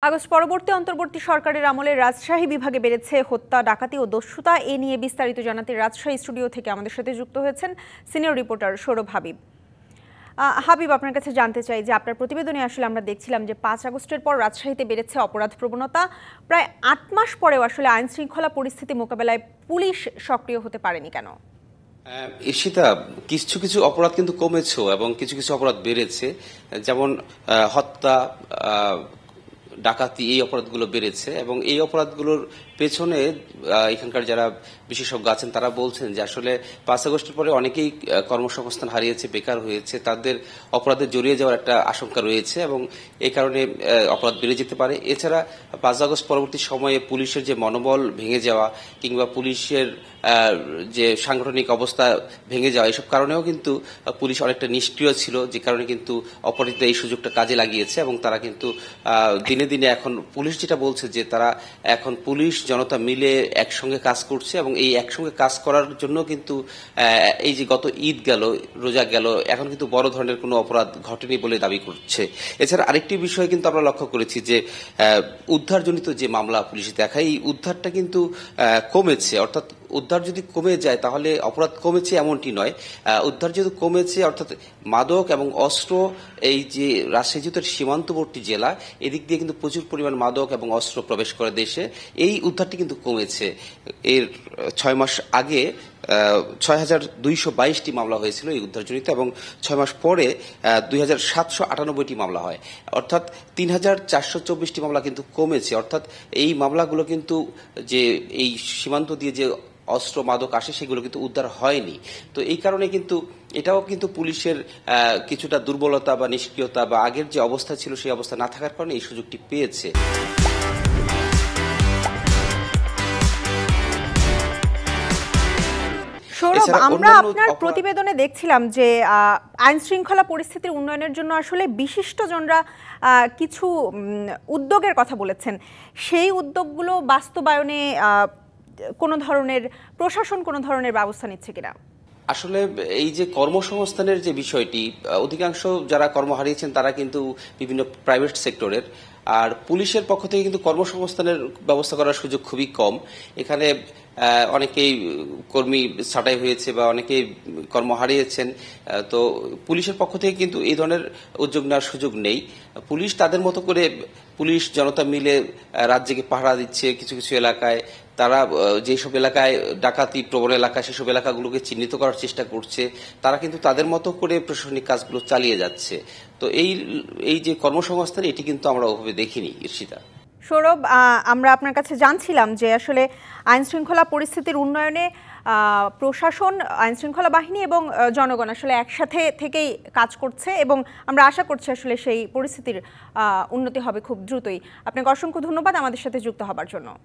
August পরবর্তী অন্তর্বর্তী সরকারের আমলে রাজশাহী বিভাগে বেড়েছে হত্যা, ডাকাতি ও দস্যুতা। এ নিয়ে বিস্তারিত জানাতে রাজশাহী স্টুডিও থেকে আমাদের সাথে যুক্ত হয়েছেন সিনিয়র রিপোর্টার সৌরভ হাবিব। হাবিব, আপনার কাছে জানতে চাই যে আপনার প্রতিবেদনে আসলে আমরা দেখছিলাম যে ৫ আগস্টের পর রাজশাহীতে বেড়েছে অপরাধ প্রবণতা। প্রায় ৮ মাস পরেও আসলে আইন শৃঙ্খলা পরিস্থিতি মোকাবেলায় পুলিশ সক্রিয় হতে পারেনি কেন? ঈশিতা, কিছু কিছু অপরাধ কিন্তু কমেছে এবং কিছু কিছু অপরাধ বেড়েছে। যেমন হত্যা, ডাকাতি, এই অপরাধগুলো বেড়েছে এবং এই অপরাধগুলোর পেছনে এখানকার যারা বিশেষজ্ঞ আছেন তারা বলছেন যে আসলে ৫ আগস্টের পরে অনেকেই কর্মসংস্থান হারিয়েছে, বেকার হয়েছে, তাদের অপরাধে জড়িয়ে যাওয়ার একটা আশঙ্কা রয়েছে এবং এই কারণে অপরাধ বেড়ে যেতে পারে। এছাড়া ৫ আগস্ট পরবর্তী সময়ে পুলিশের যে মনোবল ভেঙে যাওয়া কিংবা পুলিশের যে সাংগঠনিক অবস্থা ভেঙে যাওয়া, এসব কারণেও কিন্তু পুলিশ অনেকটা নিষ্ক্রিয় ছিল, যে কারণে কিন্তু অপরাধীরা এই সুযোগটা কাজে লাগিয়েছে এবং তারা কিন্তু দিনে দিনে এখন পুলিশ যেটা বলছে যে তারা এখন পুলিশ জনতা মিলে একসঙ্গে কাজ করছে এবং এই একসঙ্গে কাজ করার জন্য কিন্তু এই যে গত ঈদ গেল, রোজা গেল, এখন কিন্তু বড় ধরনের কোনো অপরাধ ঘটেনি বলে দাবি করছে। এছাড়া আরেকটি বিষয় কিন্তু আমরা লক্ষ্য করেছি যে উদ্ধারজনিত যে মামলা পুলিশ দেখায়, এই উদ্ধারটা কিন্তু কমেছে। অর্থাৎ উদ্ধার যদি কমে যায় তাহলে অপরাধ কমেছে এমনটি নয়। উদ্ধার যেহেতু কমেছে, অর্থাৎ মাদক এবং অস্ত্র, এই যে রাজশাহী যেহেতু সীমান্তবর্তী জেলা, এদিক দিয়ে কিন্তু প্রচুর পরিমাণ মাদক এবং অস্ত্র প্রবেশ করে দেশে, এই উদ্ধারটি কিন্তু কমেছে। এর ৬ মাস আগে ৬,২২২টি মামলা হয়েছিল এই উদ্ধারজনিত এবং ৬ মাস পরে ২,৭৯৮টি মামলা হয়, অর্থাৎ ৩,৪২৪টি মামলা কিন্তু কমেছে। অর্থাৎ এই মামলাগুলো কিন্তু যে এই সীমান্ত দিয়ে যে অস্ত্র মাদক আসে সেগুলো কিন্তু উদ্ধার হয়নি। তো এই কারণে কিন্তু এটাও কিন্তু পুলিশের কিছুটা দুর্বলতা বা নিষ্ক্রিয়তা বা আগের যে অবস্থা ছিল সেই অবস্থা না থাকার কারণে এই সুযোগটি পেয়েছে। সৌরভ, আমরা আপনার প্রতিবেদনে দেখছিলাম যে আইন শৃঙ্খলা পরিস্থিতির উন্নয়নের জন্য আসলে বিশিষ্টজনরা কিছু উদ্যোগের কথা বলেছেন। সেই উদ্যোগগুলো বাস্তবায়নে কোনো ধরনের প্রশাসন কোনো ধরনের ব্যবস্থা নিচ্ছে কিনা? আসলে এই যে কর্মসংস্থানের যে বিষয়টি, অধিকাংশ যারা কর্ম হারিয়েছেন তারা কিন্তু বিভিন্ন প্রাইভেট সেক্টরের, আর পুলিশের পক্ষ থেকে কিন্তু কর্মসংস্থানের ব্যবস্থা করার সুযোগ খুবই কম। এখানে অনেকেই কর্মী ছাঁটাই হয়েছে বা অনেকেই কর্ম হারিয়েছেন। তো পুলিশের পক্ষ থেকে কিন্তু এই ধরনের উদ্যোগ নেওয়ার সুযোগ নেই। পুলিশ তাদের মতো করে পুলিশ জনতা মিলে রাত জেগে পাহারা দিচ্ছে কিছু কিছু এলাকায়। তারা যেসব এলাকায় ডাকাতি প্রবণ এলাকা, সেসব এলাকাগুলোকে চিহ্নিত করার চেষ্টা করছে। তারা কিন্তু তাদের মতো করে প্রশাসনিক কাজগুলো চালিয়ে যাচ্ছে। তো এই যে কর্মসংস্থান, এটি কিন্তু আমরা ওভাবে দেখিনি। ঈর্ষিতা, সৌরভ, আমরা আপনার কাছে জানছিলাম যে আসলে আইন শৃঙ্খলা পরিস্থিতির উন্নয়নে প্রশাসন, আইন শৃঙ্খলা বাহিনী এবং জনগণ আসলে একসাথে থেকেই কাজ করছে এবং আমরা আশা করছি আসলে সেই পরিস্থিতির উন্নতি হবে খুব দ্রুতই। আপনাকে অসংখ্য ধন্যবাদ আমাদের সাথে যুক্ত হবার জন্য।